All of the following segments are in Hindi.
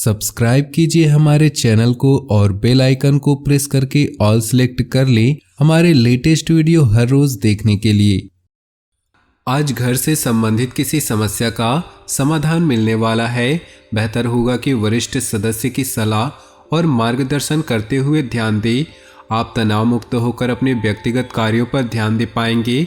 सब्सक्राइब कीजिए हमारे चैनल को और बेल आइकन को प्रेस करके ऑल सेलेक्ट कर लें हमारे लेटेस्ट वीडियो हर रोज देखने के लिए। आज घर से संबंधित किसी समस्या का समाधान मिलने वाला है। बेहतर होगा कि वरिष्ठ सदस्य की सलाह और मार्गदर्शन करते हुए ध्यान दें। आप तनाव मुक्त होकर अपने व्यक्तिगत कार्यों पर ध्यान दे पाएंगे।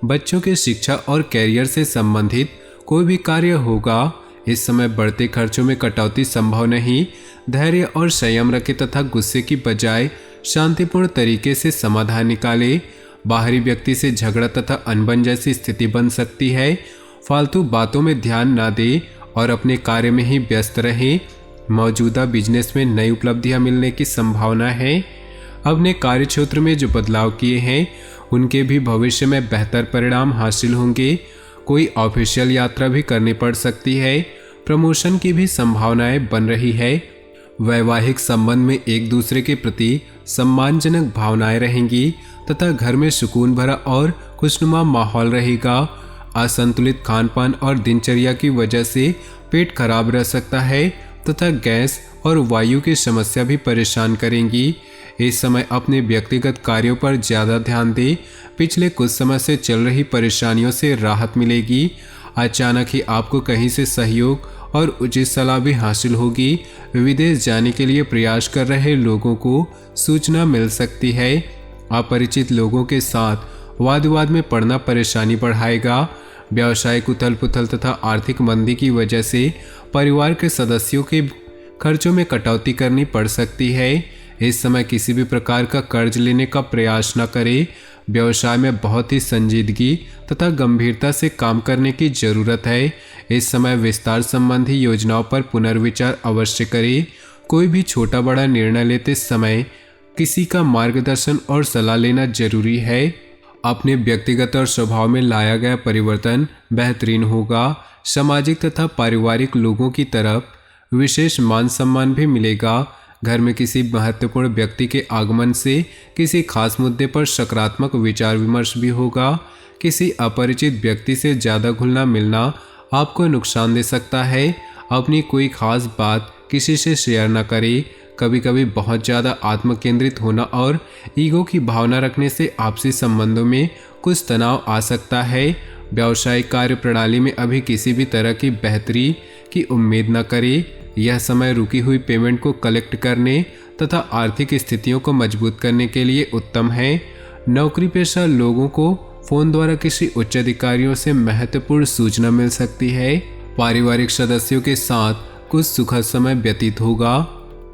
बच्चों के शिक्षा और कैरियर से संबंधित कोई भी कार्य होगा। इस समय बढ़ते खर्चों में कटौती संभव नहीं। धैर्य और संयम रखें तथा गुस्से की बजाय शांतिपूर्ण तरीके से समाधान निकालें। बाहरी व्यक्ति से झगड़ा तथा अनबन जैसी स्थिति बन सकती है। फालतू बातों में ध्यान न दें और अपने कार्य में ही व्यस्त रहें। मौजूदा बिजनेस में नई उपलब्धियां मिलने की संभावना है। अपने कार्य क्षेत्र में जो बदलाव किए हैं उनके भी भविष्य में बेहतर परिणाम हासिल होंगे। कोई ऑफिशियल यात्रा भी करनी पड़ सकती है। प्रमोशन की भी संभावनाएं बन रही है। वैवाहिक संबंध में एक दूसरे के प्रति सम्मानजनक भावनाएं रहेंगी तथा घर में सुकून भरा और खुशनुमा माहौल रहेगा। असंतुलित खानपान और दिनचर्या की वजह से पेट खराब रह सकता है तथा गैस और वायु की समस्या भी परेशान करेंगी। इस समय अपने व्यक्तिगत कार्यों पर ज़्यादा ध्यान दें। पिछले कुछ समय से चल रही परेशानियों से राहत मिलेगी। अचानक ही आपको कहीं से सहयोग और उचित सलाह भी हासिल होगी। विदेश जाने के लिए प्रयास कर रहे लोगों को सूचना मिल सकती है। अपरिचित लोगों के साथ वाद विवाद में पड़ना परेशानी बढ़ाएगा। व्यावसायिक उथल पुथल तथा आर्थिक मंदी की वजह से परिवार के सदस्यों के खर्चों में कटौती करनी पड़ सकती है। इस समय किसी भी प्रकार का कर्ज लेने का प्रयास न करें। व्यवसाय में बहुत ही संजीदगी तथा गंभीरता से काम करने की जरूरत है। इस समय विस्तार संबंधी योजनाओं पर पुनर्विचार अवश्य करें। कोई भी छोटा बड़ा निर्णय लेते समय किसी का मार्गदर्शन और सलाह लेना जरूरी है। अपने व्यक्तिगत और स्वभाव में लाया गया परिवर्तन बेहतरीन होगा। सामाजिक तथा पारिवारिक लोगों की तरफ विशेष मान सम्मान भी मिलेगा। घर में किसी महत्वपूर्ण व्यक्ति के आगमन से किसी खास मुद्दे पर सकारात्मक विचार विमर्श भी होगा। किसी अपरिचित व्यक्ति से ज़्यादा घुलना मिलना आपको नुकसान दे सकता है। अपनी कोई खास बात किसी से शेयर न करें। कभी कभी बहुत ज़्यादा आत्मकेंद्रित होना और ईगो की भावना रखने से आपसी संबंधों में कुछ तनाव आ सकता है। व्यावसायिक कार्य प्रणाली में अभी किसी भी तरह की बेहतरी की उम्मीद न करें। यह समय रुकी हुई पेमेंट को कलेक्ट करने तथा आर्थिक स्थितियों को मजबूत करने के लिए उत्तम है। नौकरी पेशा लोगों को फोन द्वारा किसी उच्च अधिकारियों से महत्वपूर्ण सूचना मिल सकती है। पारिवारिक सदस्यों के साथ कुछ सुखद समय व्यतीत होगा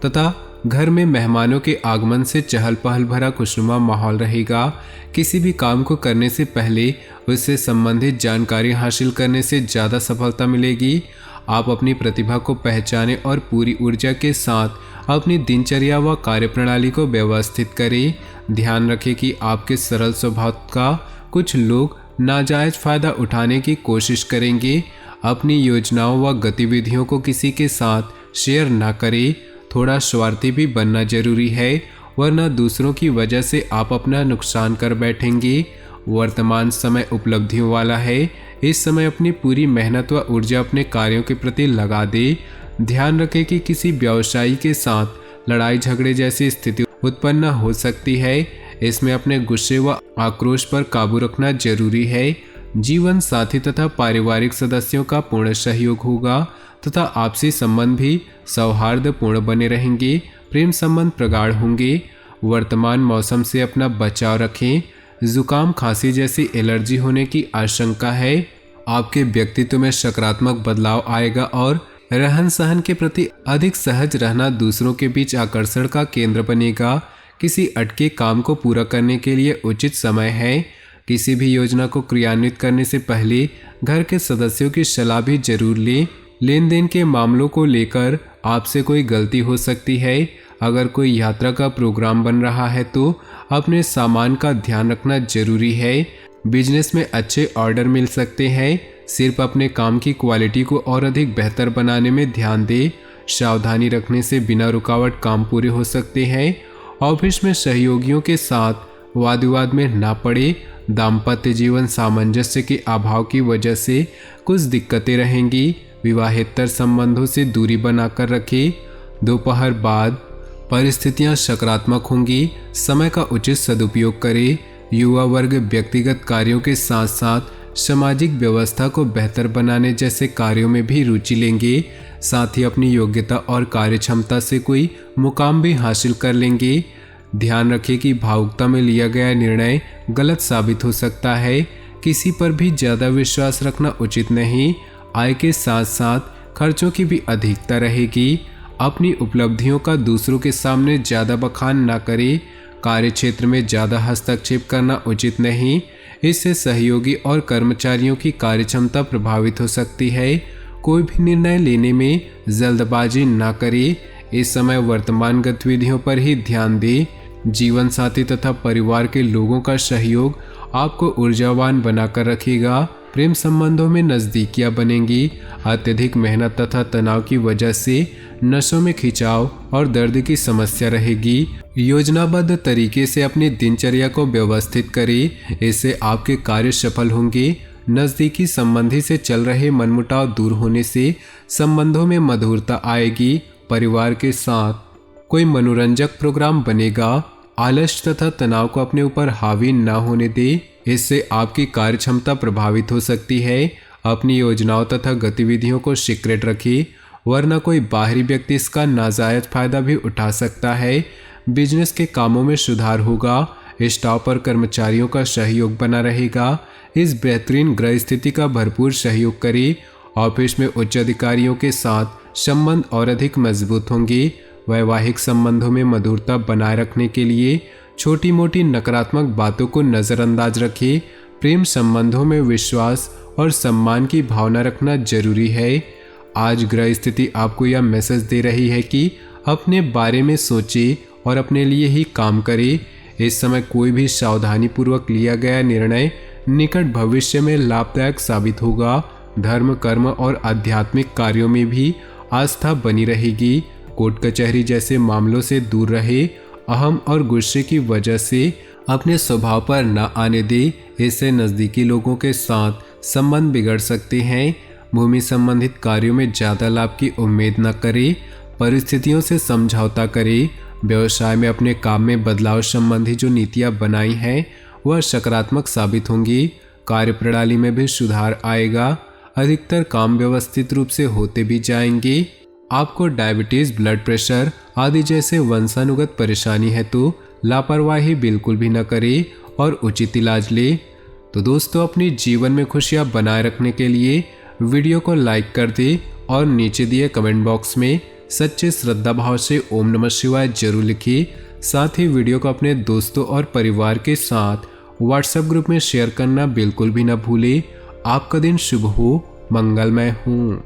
तथा घर में मेहमानों के आगमन से चहल पहल भरा खुशनुमा माहौल रहेगा। किसी भी काम को करने से पहले उससे संबंधित जानकारी हासिल करने से ज़्यादा सफलता मिलेगी। आप अपनी प्रतिभा को पहचानें और पूरी ऊर्जा के साथ अपनी दिनचर्या व कार्यप्रणाली को व्यवस्थित करें। ध्यान रखें कि आपके सरल स्वभाव का कुछ लोग नाजायज फायदा उठाने की कोशिश करेंगे। अपनी योजनाओं व गतिविधियों को किसी के साथ शेयर न करें। थोड़ा स्वार्थी भी बनना जरूरी है, वरना दूसरों की वजह से आप अपना नुकसान कर बैठेंगे। वर्तमान समय उपलब्धियों वाला है। इस समय अपनी पूरी मेहनत व ऊर्जा अपने कार्यों के प्रति लगा दे। ध्यान रखें कि किसी व्यवसायी के साथ लड़ाई झगड़े जैसी स्थिति उत्पन्न हो सकती है। इसमें अपने गुस्से व आक्रोश पर काबू रखना जरूरी है। जीवन साथी तथा पारिवारिक सदस्यों का पूर्ण सहयोग होगा तथा आपसी संबंध भी सौहार्दपूर्ण बने रहेंगे। प्रेम संबंध प्रगाढ़ होंगे। वर्तमान मौसम से अपना बचाव रखें। जुकाम खांसी जैसी एलर्जी होने की आशंका है। आपके व्यक्तित्व में सकारात्मक बदलाव आएगा और रहन सहन के प्रति अधिक सहज रहना दूसरों के बीच आकर्षण का केंद्र बनेगा। किसी अटके काम को पूरा करने के लिए उचित समय है। किसी भी योजना को क्रियान्वित करने से पहले घर के सदस्यों की सलाह भी जरूर लें। लेन देन के मामलों को लेकर आपसे कोई गलती हो सकती है। अगर कोई यात्रा का प्रोग्राम बन रहा है तो अपने सामान का ध्यान रखना जरूरी है। बिजनेस में अच्छे ऑर्डर मिल सकते हैं। सिर्फ अपने काम की क्वालिटी को और अधिक बेहतर बनाने में ध्यान दें। सावधानी रखने से बिना रुकावट काम पूरे हो सकते हैं। ऑफिस में सहयोगियों के साथ वाद विवाद में ना पड़े। दाम्पत्य जीवन सामंजस्य के अभाव की वजह से कुछ दिक्कतें रहेंगी। विवाहेतर संबंधों से दूरी बनाकर रखें। दोपहर बाद परिस्थितियां सकारात्मक होंगी, समय का उचित सदुपयोग करें। युवा वर्ग व्यक्तिगत कार्यों के साथ साथ सामाजिक व्यवस्था को बेहतर बनाने जैसे कार्यों में भी रुचि लेंगे। साथ ही अपनी योग्यता और कार्यक्षमता से कोई मुकाम भी हासिल कर लेंगे। ध्यान रखें कि भावुकता में लिया गया निर्णय गलत साबित हो सकता है। किसी पर भी ज़्यादा विश्वास रखना उचित नहीं। आय के साथ साथ खर्चों की भी अधिकता रहेगी। अपनी उपलब्धियों का दूसरों के सामने ज़्यादा बखान ना करें। कार्य क्षेत्र में ज़्यादा हस्तक्षेप करना उचित नहीं। इससे सहयोगी और कर्मचारियों की कार्यक्षमता प्रभावित हो सकती है। कोई भी निर्णय लेने में जल्दबाजी ना करें। इस समय वर्तमान गतिविधियों पर ही ध्यान दें। जीवन साथी तथा परिवार के लोगों का सहयोग आपको ऊर्जावान बनाकर रखेगा। प्रेम संबंधों में नज़दीकियां बनेंगी। अत्यधिक मेहनत तथा तनाव की वजह से नसों में खिंचाव और दर्द की समस्या रहेगी। योजनाबद्ध तरीके से अपनी दिनचर्या को व्यवस्थित करें, इससे आपके कार्य सफल होंगे। नज़दीकी संबंधी से चल रहे मनमुटाव दूर होने से संबंधों में मधुरता आएगी। परिवार के साथ कोई मनोरंजक प्रोग्राम बनेगा। आलस्य तथा तनाव को अपने ऊपर हावी न होने दे, इससे आपकी कार्यक्षमता प्रभावित हो सकती है। अपनी योजनाओं तथा गतिविधियों को सीक्रेट रखिए, वरना कोई बाहरी व्यक्ति इसका नाजायज फायदा भी उठा सकता है। बिजनेस के कामों में सुधार होगा। स्टाफ और कर्मचारियों का सहयोग बना रहेगा। इस बेहतरीन ग्रह स्थिति का भरपूर सहयोग करें। ऑफिस में उच्च अधिकारियों के साथ संबंध और अधिक मजबूत होंगे। वैवाहिक संबंधों में मधुरता बनाए रखने के लिए छोटी मोटी नकारात्मक बातों को नज़रअंदाज रखें। प्रेम संबंधों में विश्वास और सम्मान की भावना रखना जरूरी है। आज ग्रह स्थिति आपको यह मैसेज दे रही है कि अपने बारे में सोचें और अपने लिए ही काम करें। इस समय कोई भी सावधानी पूर्वक लिया गया निर्णय निकट भविष्य में लाभदायक साबित होगा। धर्म, कर्म और आध्यात्मिक कार्यों में भी आस्था बनी रहेगी। कोर्ट कचहरी जैसे मामलों से दूर रहे। अहम और गुस्से की वजह से अपने स्वभाव पर न आने दे, इससे नज़दीकी लोगों के साथ संबंध बिगड़ सकते हैं। भूमि संबंधित कार्यों में ज़्यादा लाभ की उम्मीद न करें। परिस्थितियों से समझौता करें। व्यवसाय में अपने काम में बदलाव संबंधी जो नीतियाँ बनाई हैं वह सकारात्मक साबित होंगी। कार्य प्रणाली में भी सुधार आएगा। अधिकतर काम व्यवस्थित रूप से होते भी जाएंगे। आपको डायबिटीज़, ब्लड प्रेशर आदि जैसे वंशानुगत परेशानी है तो लापरवाही बिल्कुल भी न करें और उचित इलाज ले। तो दोस्तों, अपनी जीवन में खुशियां बनाए रखने के लिए वीडियो को लाइक कर दे और नीचे दिए कमेंट बॉक्स में सच्चे श्रद्धा भाव से ओम नमः शिवाय जरूर लिखिए। साथ ही वीडियो को अपने दोस्तों और परिवार के साथ व्हाट्सएप ग्रुप में शेयर करना बिल्कुल भी न भूलें। आपका दिन शुभ हो, मंगलमय हो।